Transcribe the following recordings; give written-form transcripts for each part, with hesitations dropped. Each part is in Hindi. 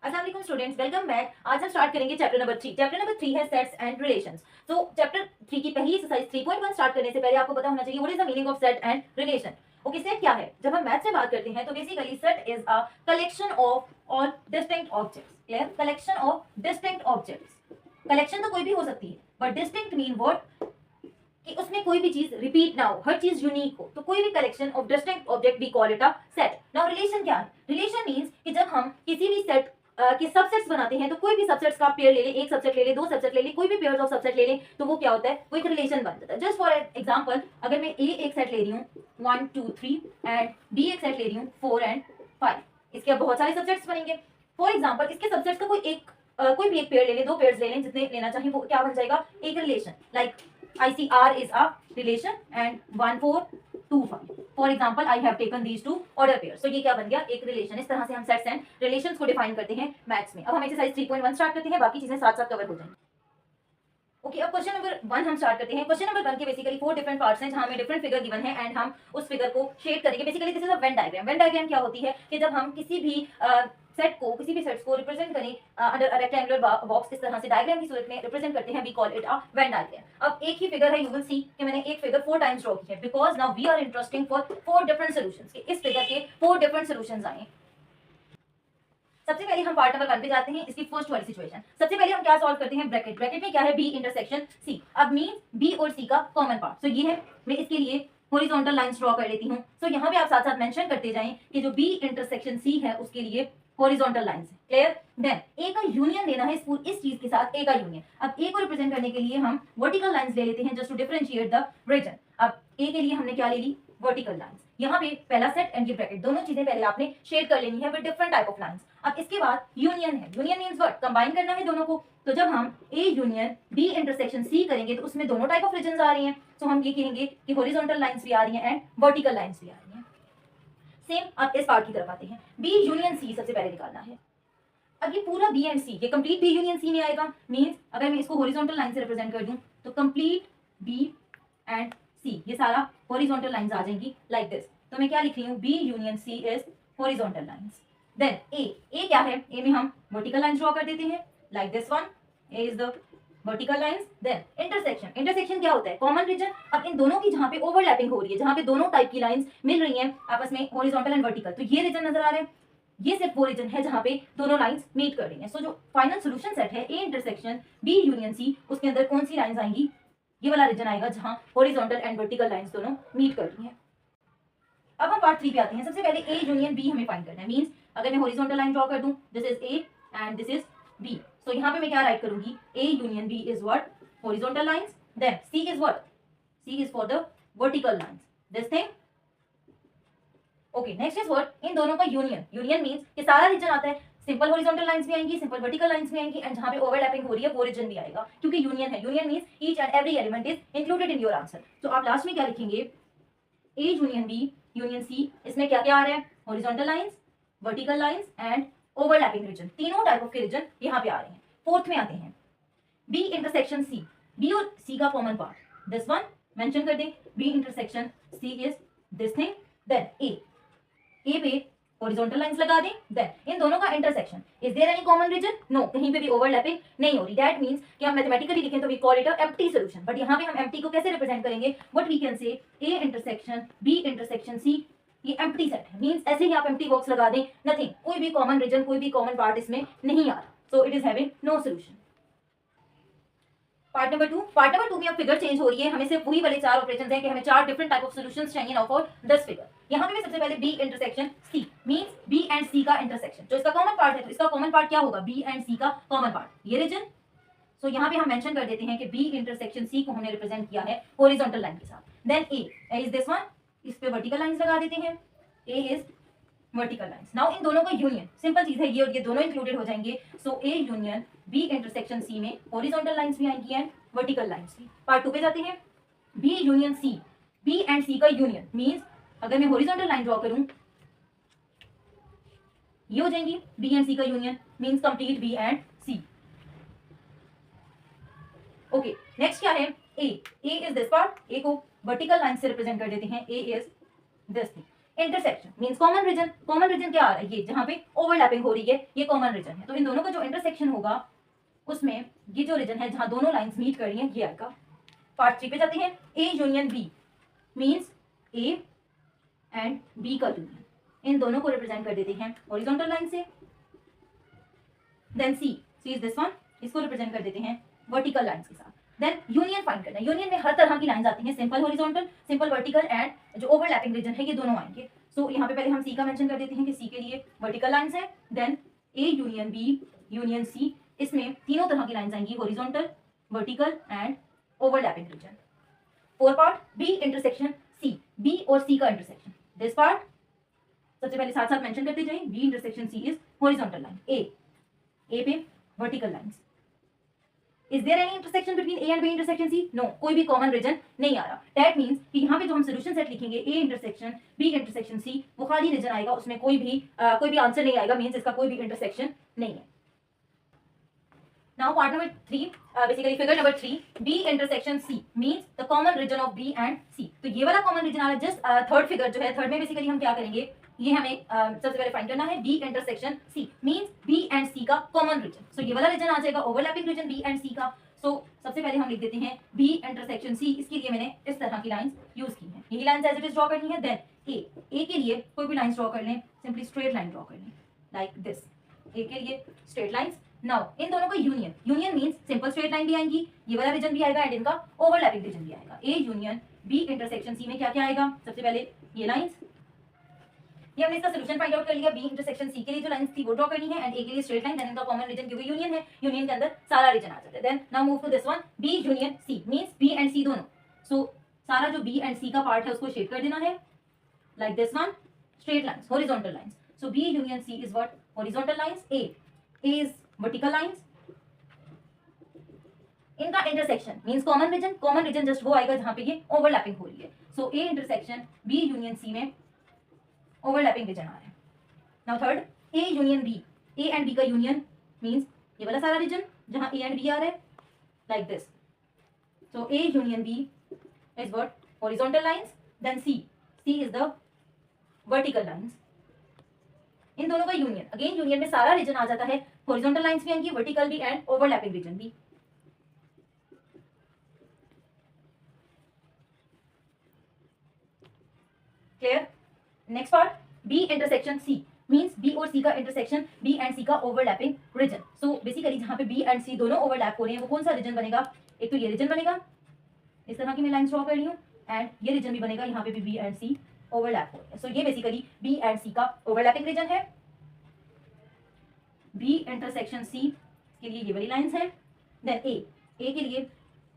अस्सलाम वालेकुम स्टूडेंट्स, वेलकम बैक। आज हम स्टार्ट करेंगे चैप्टर नंबर 3। चैप्टर नंबर 3 है सेट्स एंड रिलेशंस। तो चैप्टर 3 की पहली एक्सरसाइज 3.1 स्टार्ट करने से पहले आपको पता होना चाहिए what is the meaning of set and relation. Okay, set क्या है? जब हम मैथ्स में बात करते हैं तो basically set is a collection of all distinct objects. Clear? Collection of distinct objects. Collection तो कोई भी हो सकती है, बट डिस्टिंक्ट मीन व्हाट? कि उसमें कोई भी चीज रिपीट ना हो, हर चीज यूनिक हो, तो कोई भी collection of distinct object we call it a set. Now relation क्या है? रिलेशन मींस कि जब हम किसी भी सेट के सबसेट्स बनाते हैं, तो कोई भी सबसेट्स का पेयर ले ले, एक सबसेट ले ले, दो सबसेट ले ले, कोई भी पेयर्स ऑफ सबसेट ले ले, तो वो क्या होता है? वो एक रिलेशन बन जाता है। जस्ट फॉर एग्जांपल, अगर मैं ए एक सेट ले रही हूँ 1 2 3 एंड बी एक सेट ले रही हूँ 4 एंड 5, इसके अब बहुत सारे सबसेट्स बनेंगे। फॉर एग्जांपल, इसके सबसेट्स का कोई भी एक पेयर ले ले, दो पेयर्स ले लें, जितने लेना चाहिए, वो क्या बन जाएगा? एक relation. Like I see R is a relation and 1 4 2 5. For example, I have taken these two order pairs. So ये क्या बन गया? एक रिलेशन। इस तरह से हम सेट्स एंड रिलेशंस को डिफाइन करते हैं मैथ्स में। अब हम एक्सरसाइज 3.1 स्टार्ट करते हैं, बाकी चीजें साथ साथ कवर हो जाएंगी। ओके, अब क्वेश्चन नंबर 1 हम स्टार्ट करते हैं। क्वेश्चन नंबर 1 के बेसिकली 4 डिफरेंट पार्ट्स हैं, जहां हमें डिफरेंट फिगर गिवन है एंड हम उस फिगर को शेड करेंगे। Basically this is a Venn diagram. Venn diagram क्या होती है कि जब हम किसी भी किसी भी सेट्स को रिप्रेजेंट करें अंडर अ रेक्टेंगुलर बॉक्स, इस तरह से डायग्राम की सूरत में रिप्रेजेंट करते हैं, we call it a Venn diagram. अब एक ही फिगर है, यू विल सी कि मैंने एक फिगर 4 टाइम्स ड्रॉ की है, because now we are interesting for 4 different solutions. इस फिगर के 4 डिफरेंट सॉल्यूशंस आए। सबसे पहले हम पार्ट नंबर 1 पे जाते हैं, इसकी फर्स्ट वाली सिचुएशन। सबसे पहले हम क्या सॉल्व करते हैं? ब्रैकेट। ब्रैकेट में क्या है? B intersection C. अब मीन बी और सी का कॉमन पार्ट। सो ये है, मैं इसके लिए हॉरिजॉन्टल लाइंस ड्रॉ कर लेती हूँ। सो यहाँ पे आप साथ साथ मेंशन करते जाएं कि जो बी इंटरसेक्शन सी है उसके लिए हॉरिजॉन्टल लाइंस है। क्लियर? देन ए का यूनियन लेना है इस चीज के साथ, ए का यूनियन। अब ए को रिप्रेजेंट करने के लिए हम वर्टिकल लाइंस ले लेते हैं, just to differentiate the region. अब ए के लिए हमने क्या ले ली? Vertical lines. यहाँ पे पहला सेट एंड ये ब्रैकेट, दोनों चीजें पहले आपने शेड कर लेनी है with different type of lines. अब इसके बाद यूनियन है। Union means what? कंबाइन करना है दोनों को। तो जब हम A union B intersection C करेंगे तो उसमें दोनों टाइप ऑफ रीजंस आ रही हैं। सो हम ये कहेंगे कि हॉरिजॉन्टल लाइंस भी आ रही हैं एंड वर्टिकल लाइंस भी आ रही हैं। सेम अब इस पार्ट की तरफ आते हैं। बी यूनियन सी सबसे पहले निकालना है। अब ये पूरा बी एंड सी, ये कंप्लीट बी यूनियन सी में आएगा। मींस अगर मैं इसको हॉरिजॉन्टल लाइन से रिप्रेजेंट कर दूं तो कंप्लीट बी एंड सी, ये सारा हॉरिजॉन्टल लाइंस आ जाएंगी लाइक दिस। तो मैं क्या लिख रही हूँ? B union C is horizontal lines. Then A क्या है? ए में हम वर्टिकल लाइंस ड्रॉ कर देते हैं like this one. A is the vertical lines. Then intersection. Intersection क्या होता है? Common region. अब इन दोनों की जहां पे ओवरलैपिंग हो रही है, जहां पे दोनों टाइप की लाइंस मिल रही हैं आपस में, हॉरिजॉन्टल एंड वर्टिकल, तो ये रीजन नजर आ रहा है। ये सिर्फ वो रीजन है जहां पे दोनों लाइंस मीट कर रही हैं। सो जो फाइनल सॉल्यूशन सेट है A intersection B union C, उसके अंदर कौन सी लाइंस आएंगी? ये वाला रीजन आएगा जहां हॉरिजॉन्टल एंड वर्टिकल लाइंस दोनों मीट कर रही हैं। अब हम पार्ट 3 पे आते हैं। सबसे पहले ए यूनियन बी हमें फाइंड करना है। मींस अगर मैं हॉरिजॉन्टल लाइन ड्रॉ कर दूं, this is A and this is B, so यहां पे मैं क्या राइट करूंगी? A union B is what? Horizontal lines. Then C is what? C is for the vertical lines, this thing. Okay, next is what? इन दोनों का यूनियन। यूनियन मींस कि सारा रीजन आता है, सिंपल हॉरिजॉन्टल लाइंस भी आएंगी, सिंपल वर्टिकल लाइंस भी आएंगी, एंड जहां पे ओवरलैपिंग हो रही है वो रीजन भी आएगा, क्योंकि यूनियन है। Union means each and every element is included in your answer. तो आप लास्ट में क्या लिखेंगे? A union B union C, इसमें क्या क्या आ रहा है? Horizontal lines, vertical lines and overlapping region. तीनों टाइप ऑफ के रीजन यहाँ पे आ रहे हैं। फोर्थ में आते हैं बी इंटरसेक्शन सी। बी और सी का common part, this one mention कर दें। B intersection C is this thing. Then A पे हॉरिजॉन्टल लाइंस लगा दें। देन इन दोनों का intersection, is there any common region? No, कहीं पे भी ओवरलैपिंग नहीं हो रही। दैट मींस कि हम मैथमेटिकली लिखें तो we call it a empty solution, but यहाँ पे हम एम्प्टी को कैसे रिप्रेजेंट करेंगे? What we can say? A intersection B intersection C, ये एम्प्टी सेट है। मींस ऐसे ही आप एम्प्टी बॉक्स लगा दें, नथिंग, कोई भी कॉमन रीजन, कोई भी कॉमन पार्ट इसमें नहीं आ रहा। So it is having no solution. Part number 2। Part number 2 में अब फिगर चेंज हो रही है, हमें सिर्फ वही वाले 4 ऑपरेशंस हैं कि हमें 4 डिफरेंट टाइप ऑफ सॉल्यूशंस चाहिए नाउ फॉर दिस फिगर। यहाँ पे मैं सबसे पहले B intersection C, means B and C का इंटरसेक्शन, जो इसका कॉमन पार्ट है, तो इसका कॉमन पार्ट क्या होगा? बी एंड सी का कॉमन पार्ट, ये रीजन। सो यहाँ पे हम मेंशन कर देते हैं कि बी इंटरसेक्शन सी को हमने रिप्रेजेंट किया है हॉरिजॉन्टल लाइन के साथ। Then A is this one, इस पे वर्टिकल लाइंस लगा देते हैं। A is vertical lines. Now इन दोनों का यूनियन, सिंपल चीज है, ये और ये दोनों इंक्लूडेड हो जाएंगे। So A union B intersection C में हॉरिजॉन्टल लाइंस भी आएंगी एंड वर्टिकल लाइंस भी। पार्ट 2 पे जाते हैं। B union C, B and C का यूनियन मींस अगर मैं हॉरिजॉन्टल लाइन ड्रॉ करूं, ये हो जाएंगी बी एंड सी का union, means complete B and C. Okay, next क्या है? A is this part. A को वर्टिकल लाइन से रिप्रेजेंट कर देते हैं। A is this thing. Intersection means common region. Common region क्या आ रहा है, ये जहां पे ओवरलैपिंग हो रही है ये कॉमन रीजन है। तो इन दोनों का जो इंटरसेक्शन होगा उसमें ये जो रीजन है जहां दोनों लाइंस मीट कर रही हैं ये आएगा। पार्ट 3 पे जाते हैं। A union B means A and B का यूनियन, इन दोनों को रिप्रेजेंट कर देते हैं हॉरिजॉन्टल लाइन से। Then C is this one, इसको रिप्रेजेंट कर देते हैं वर्टिकल लाइंस के साथ। देन यूनियन फाइंड करना है। यूनियन में हर तरह की लाइंस आती हैं, simple horizontal, simple vertical and जो ओवरलैपिंग रीजन है ये दोनों आएंगे। सो यहाँ पे पहले हम सी का मेंशन कर देते हैं कि सी के लिए वर्टिकल लाइंस है। Then A union B union C, इसमें तीनों तरह की लाइंस आएंगी, horizontal, vertical and overlapping region. Four part B intersection C, B और सी का इंटरसेक्शन। दिस पार्ट सबसे पहले साथ साथ मेंशन करते जाइए। B intersection C is horizontal line, A पे vertical lines. Is there any intersection between A and B intersection C? No, कोई भी कॉमन रीजन नहीं आ रहा। दैट मींस कि यहाँ पे जो हम सोल्यूशन सेट लिखेंगे A intersection B intersection C, वो खाली रीजन आएगा, उसमें कोई भी आंसर नहीं आएगा, मींस इसका कोई भी इंटरसेक्शन नहीं है। Now part number 3, basically figure number 3, B intersection C means the common region of B and C. तो ये वाला कॉमन रीजन आ रहा है। जस्ट थर्ड फिगर जो है, थर्ड में बेसिकली हम क्या करेंगे, ये हमें सबसे पहले फाइंड करना है B intersection C means B and C का कॉमन रीजन। सो ये वाला रीजन आ जाएगा overlapping region B and C का। सो सबसे पहले हम लिख देते हैं बी इंटरसेक्शन सी। इसके लिए मैंने इस तरह की लाइंस यूज की हैं, यही lines as it is draw करनी है। देन ए के लिए कोई भी लाइंस ड्रॉ कर लें, सिंपली स्ट्रेट लाइन ड्रॉ कर लें लाइक दिस। ए के लिए स्ट्रेट लाइंस। नाउ इन दोनों का union, union means simple straight line भी आएंगी, ये वाला रीजन भी आएगा एंड इनका ओवरलैपिंग रीजन भी आएगा। A union B intersection C में क्या क्या आएगा, सबसे पहले ये लाइंस, ये हमने इसका सॉल्यूशन फाइंड आउट कर लिया। बी इंटरसेक्शन सी के लिए जो लाइंस थी वो ड्रॉ करनी है एंड ए के लिए स्ट्रेट लाइन। देन इनका कॉमन रीजन क्योंकि यूनियन है, यूनियन के अंदर सारा रीजन आ जाता है। Then now move to this one, B union C means B and C दोनों। सो सारा जो बी एंड सी का पार्ट है उसको शेड कर देना है like this one, straight lines, horizontal lines. So B union C is what, horizontal lines. A is vertical lines. इनका intersection means common region, common region just वो आएगा जहां पे ये ओवरलैपिंग हो रही है। So A intersection B union C में ओवरलैपिंग रीजन आ रहा है। Now third, A union B, A and B का यूनियन मींस ये वाला सारा रीजन जहां ए एंड बी आ रहा है like this. So A union B is what, horizontal lines. Then C is the vertical lines. इन दोनों का यूनियन, अगेन यूनियन में सारा रीजन आ जाता है, हॉरिजॉन्टल लाइंस भी आएंगी, वर्टिकल भी एंड ओवरलैपिंग रीजन भी। Clear? Next part, B intersection C means B और सी का इंटरसेक्शन, बी एंड सी का ओवरलैपिंग रीजन। सो बेसिकली जहां पे बी एंड सी दोनों ओवरलैप हो रहे हैं वो कौन सा रीजन बनेगा, एक तो ये रीजन बनेगा, इस तरह की मैं लाइन ड्रॉ कर रही हूँ, एंड ये रीजन भी बनेगा, यहाँ पे भी बी एंड सी ओवरलैप हो रहे हैं। सो ये बेसिकली बी एंड सी का ओवरलैपिंग रीजन है। बी इंटरसेक्शन सी के लिए ये वाली लाइंस है। देन ए के लिए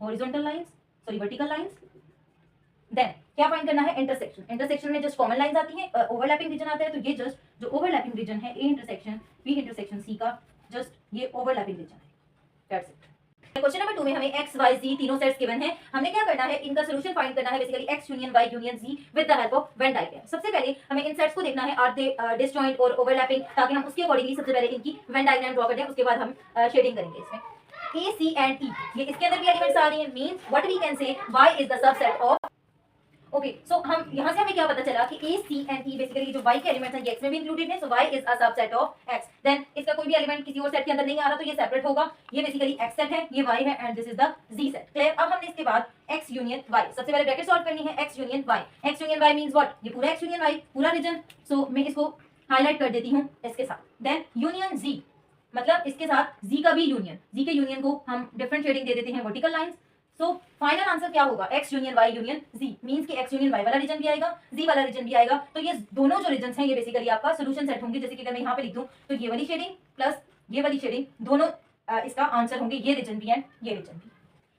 horizontal lines, sorry vertical lines. Then क्या फाइंड करना है, इंटरसेक्शन। इंटरसेक्शन में जस्ट कॉमन लाइंस आती हैं, ओवरलैपिंग रीजन आता है, तो ये जस्ट जो ओवरलैपिंग रीजन है A intersection B intersection C का, जस्ट ये ओवरलैपिंग रीजन है। That's it. क्वेश्चन नंबर 2 में हमें x y z तीनों सेट्स गिवन है। हमने क्या करना है, इनका सॉल्यूशन फाइंड करना है, basically x union y union z with the help of Venn diagram. सबसे पहले हमें इन सेट्स को देखना है, आर दे डिसजॉइंट और ओवरलैपिंग, ताकि हम उसके अकॉर्डिंगली सबसे पहले इनकी वेन डायग्राम ड्रॉ कर दें, उसके बाद हम शेडिंग करेंगे इसमें। A, C एंड E ये इसके अंदर भी एलिमेंट्स आ रही हैं, means what we can say y is the subset of. Okay, so हम यहाँ से हमें क्या पता चला कि A, C and E basically जो y के एलिमेंट्स हैं ये x में भी इंक्लूडेड है, so y is a subset of x। Then इसका कोई भी एलिमेंट किसी और सेट के अंदर नहीं आ रहा तो ये सेपरेट होगा, ये बेसिकली x सेट है, ये y है and this is the z set. Clear? अब हमने इसके बाद x यूनियन y, सबसे पहले ब्रैकेट सॉल्व करनी है, x union y। x union y means what, ये पूरा x यूनियन y पूरा रीजन। सो मैं इसको हाईलाइट कर देती हूँ इसके साथ। देन यूनियन z मतलब इसके साथ z का भी यूनियन, z के यूनियन को हम डिफरेंट शेडिंग दे देते हैं, vertical lines. So final answer क्या होगा, x union y union z means कि x यूनियन y वाला रीजन भी आएगा, z वाला रीजन भी आएगा। तो ये दोनों जो रीजन्स हैं ये बेसिकली आपका सॉल्यूशन सेट होंगे। जैसे कि अगर मैं यहाँ पे लिख दूं तो ये वाली शेडिंग प्लस ये वाली शेडिंग दोनों इसका आंसर होंगे, ये रीजन भी एंड ये रीजन भी।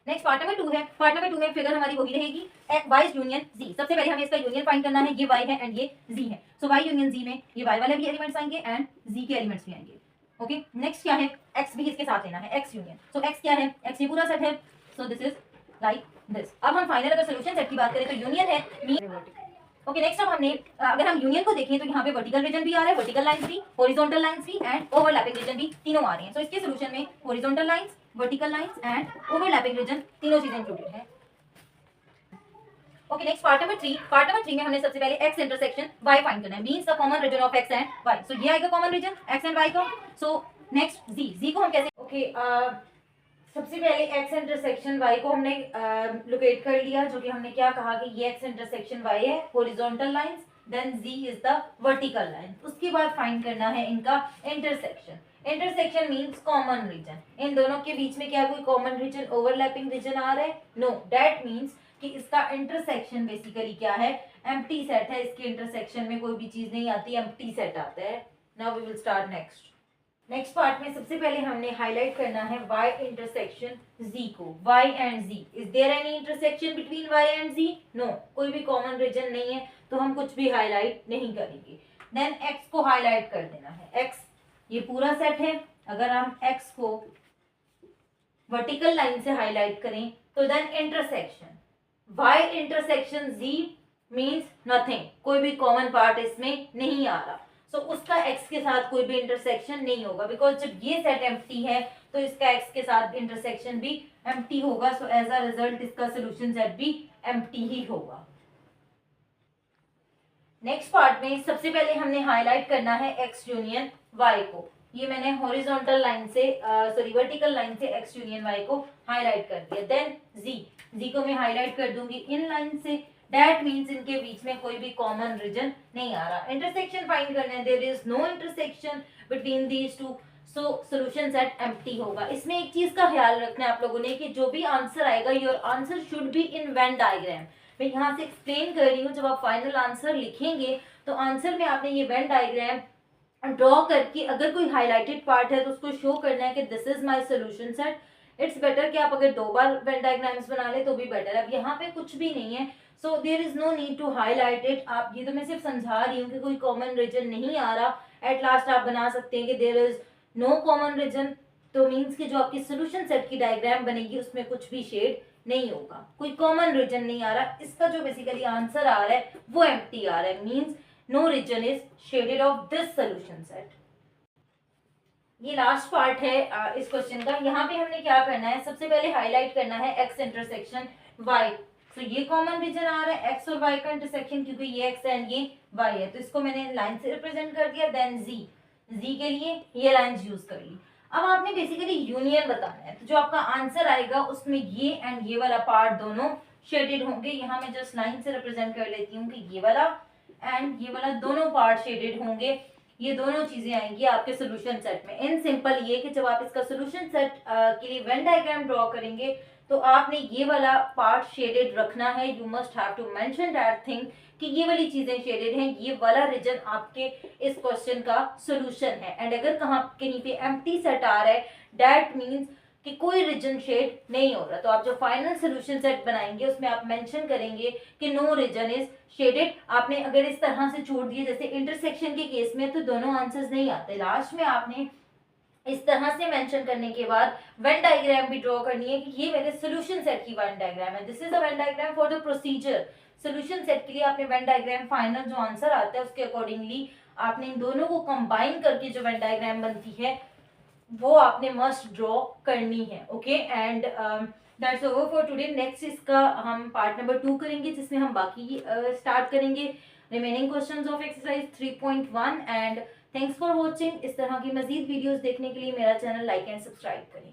नेक्स्ट पार्ट नंबर 2 है। पार्ट नंबर 2 में फिगर हमारी वही रहेगी, y यूनियन z। सबसे पहले हमें इसका यूनियन फाइंड करना है, ये y है एंड ये z है। सो y यूनियन z में ये y वाले भी एलिमेंट्स आएंगे एंड z के एलिमेंट्स भी आएंगे। ओके, नेक्स्ट क्या है, x भी इसके साथ लेना है, x यूनियन। सो x क्या है, x ये पूरा सेट है, so this is like this. अब हम फाइनल अगर सॉल्यूशन सेट की बात करें तो यूनियन है। ओके, नेक्स्ट अब हमने अगर हम यूनियन को देखें तो यहाँ पे वर्टिकल रीजन भी आ रहा है, वर्टिकल लाइंस भी, हॉरिजॉन्टल लाइंस भी एंड ओवरलैपिंग रीजन भी, तीनों आ रही हैं। सो इसके सॉल्यूशन में horizontal lines, vertical lines and overlapping region तीनों चीजें इंक्लूडेड है। Okay next part number 3। Part number 3 में हमने सबसे पहले x इंटरसेक्शन y फाइंड करना है, means the common region of x and y। So ये आएगा common region x and y का। सो नेक्स्ट z को हम कैसे सबसे पहले x इंटरसेक्शन y को हमने लोकेट कर लिया, जो कि हमने क्या कहा कि ये x इंटरसेक्शन y है horizontal lines, then z is the vertical line. उसके बाद फाइंड करना है इनका intersection. Intersection means common region. इन दोनों के बीच में क्या कोई कॉमन रीजन, ओवरलैपिंग रीजन आ रहा है? नो, दैट मींस कि इसका इंटरसेक्शन बेसिकली क्या है, एम्प्टी सेट है। इसके इंटरसेक्शन में कोई भी चीज नहीं आती, एम्प्टी सेट आता है। Now we will start next part में सबसे पहले हमने हाईलाइट करना है y इंटरसेक्शन z को। y and z, is there any intersection between y and z? No, कोई भी कॉमन रीजन नहीं है, तो हम कुछ भी हाईलाइट नहीं करेंगे। देन x को हाईलाइट कर देना है। x ये पूरा सेट है, अगर हम x को वर्टिकल लाइन से हाईलाइट करें तो then intersection y intersection z means nothing, कोई भी कॉमन पार्ट इसमें नहीं आ रहा। सो उसका x के साथ कोई भी इंटरसेक्शन नहीं होगा, बिकॉज जब ये सेट एम्प्टी है तो इसका x के साथ इंटरसेक्शन भी एम्प्टी होगा। सो एज अ रिजल्ट इसका सोल्यूशन सेट भी एम्प्टी ही होगा। नेक्स्ट पार्ट में सबसे पहले हमने हाईलाइट करना है x यूनियन y को। ये मैंने हॉरिजॉन्टल लाइन से वर्टिकल लाइन से x यूनियन y को हाईलाइट कर दिया। देन z को मैं हाईलाइट कर दूंगी इन लाइन से। दैट मींस इनके बीच में कोई भी कॉमन रीजन नहीं आ रहा। इंटरसेक्शन फाइंड करना है, there is no intersection between these two, so solution set empty होगा। इसमें एक चीज का ख्याल रखना है आप लोगों ने कि जो भी आंसर आएगा, your answer should be in Venn diagram. मैं यहाँ से एक्सप्लेन कर रही हूँ, जब आप फाइनल आंसर लिखेंगे तो आंसर में आपने ये वेन डायग्राम ड्रॉ करके अगर कोई हाईलाइटेड पार्ट है तो उसको शो करना है कि this is my solution set. It's better कि आप अगर 2 बार वेन डायग्राम्स बना ले तो भी बेटर है। अब यहाँ पे कुछ भी नहीं है, so there is no need to highlight it. आप ये तो मैं सिर्फ समझा रही हूँ कि कोई कॉमन रीजन नहीं आ रहा। एट लास्ट आप बना सकते हैं कि there is no common region, तो मीन्स कि जो आपकी सोल्यूशन सेट की डायग्राम बनेगी उसमें कुछ भी शेड नहीं होगा, कोई कॉमन रीजन नहीं आ रहा। इसका जो बेसिकली आंसर आ रहा है वो एम्प्टी आ रहा है, means no region is shaded of this solution set. ये लास्ट पार्ट है इस क्वेश्चन का। यहाँ पे हमने क्या करना है, सबसे पहले हाईलाइट करना है x इंटरसेक्शन y। तो ये कॉमन रीजन आ रहा है x और y का इंटरसेक्शन, क्योंकि ये x एंड ये y है, तो इसको मैंने लाइन से रिप्रेजेंट कर दिया। देन z के लिए ये लाइंस यूज कर ली। अब आपने बेसिकली यूनियन बताना है, तो जो आपका आंसर आएगा उसमें ये एंड ये वाला पार्ट दोनों शेडेड होंगे। यहाँ मैं जस्ट लाइन से रिप्रेजेंट कर लेती हूँ कि ये वाला एंड ये वाला दोनों पार्ट शेडेड होंगे। ये दोनों चीजें आएंगी आपके सोल्यूशन सेट में। इन सिंपल ये कि जब आप इसका सोल्यूशन सेट के लिए वेन डायग्राम ड्रॉ करेंगे तो आपने ये वाला पार्ट शेडेड रखना है। You must have to mention that thing कि ये वाली चीजें शेडेड हैं, ये वाला रीजन आपके इस क्वेश्चन का सोल्यूशन है। एंड अगर कहीं पे एम्प्टी सेट आ रहा है, दैट मीन्स कि कोई रीजन शेड नहीं हो रहा। तो आप जो फाइनल सोल्यूशन सेट बनाएंगे उसमें आप मेंशन करेंगे कि नो रीजन इज शेडेड। आपने अगर इस तरह से छोड़ दिए जैसे इंटरसेक्शन के केस में, तो दोनों आंसर्स नहीं आते। लास्ट में आपने इस तरह से मेंशन करने के बाद वेन डायग्राम भी ड्रॉ करनी है कि ये मेरे सोल्यूशन सेट की वेन डायग्राम है। This is a Venn diagram for the procedure. Solution set के लिए आपने वेन डायग्राम फाइनल जो आंसर आता है उसके अकॉर्डिंगली आपने इन दोनों को कंबाइन करके जो वेन डायग्राम बनती है वो आपने मस्ट ड्रॉ करनी है। Okay, and that's over for today. Next इसका हम पार्ट नंबर 2 करेंगे, जिसमें हम बाकी स्टार्ट करेंगे remaining questions of exercise 3.1। And thanks for watching. इस तरह की मजीद वीडियोस देखने के लिए मेरा चैनल लाइक एंड सब्सक्राइब करें।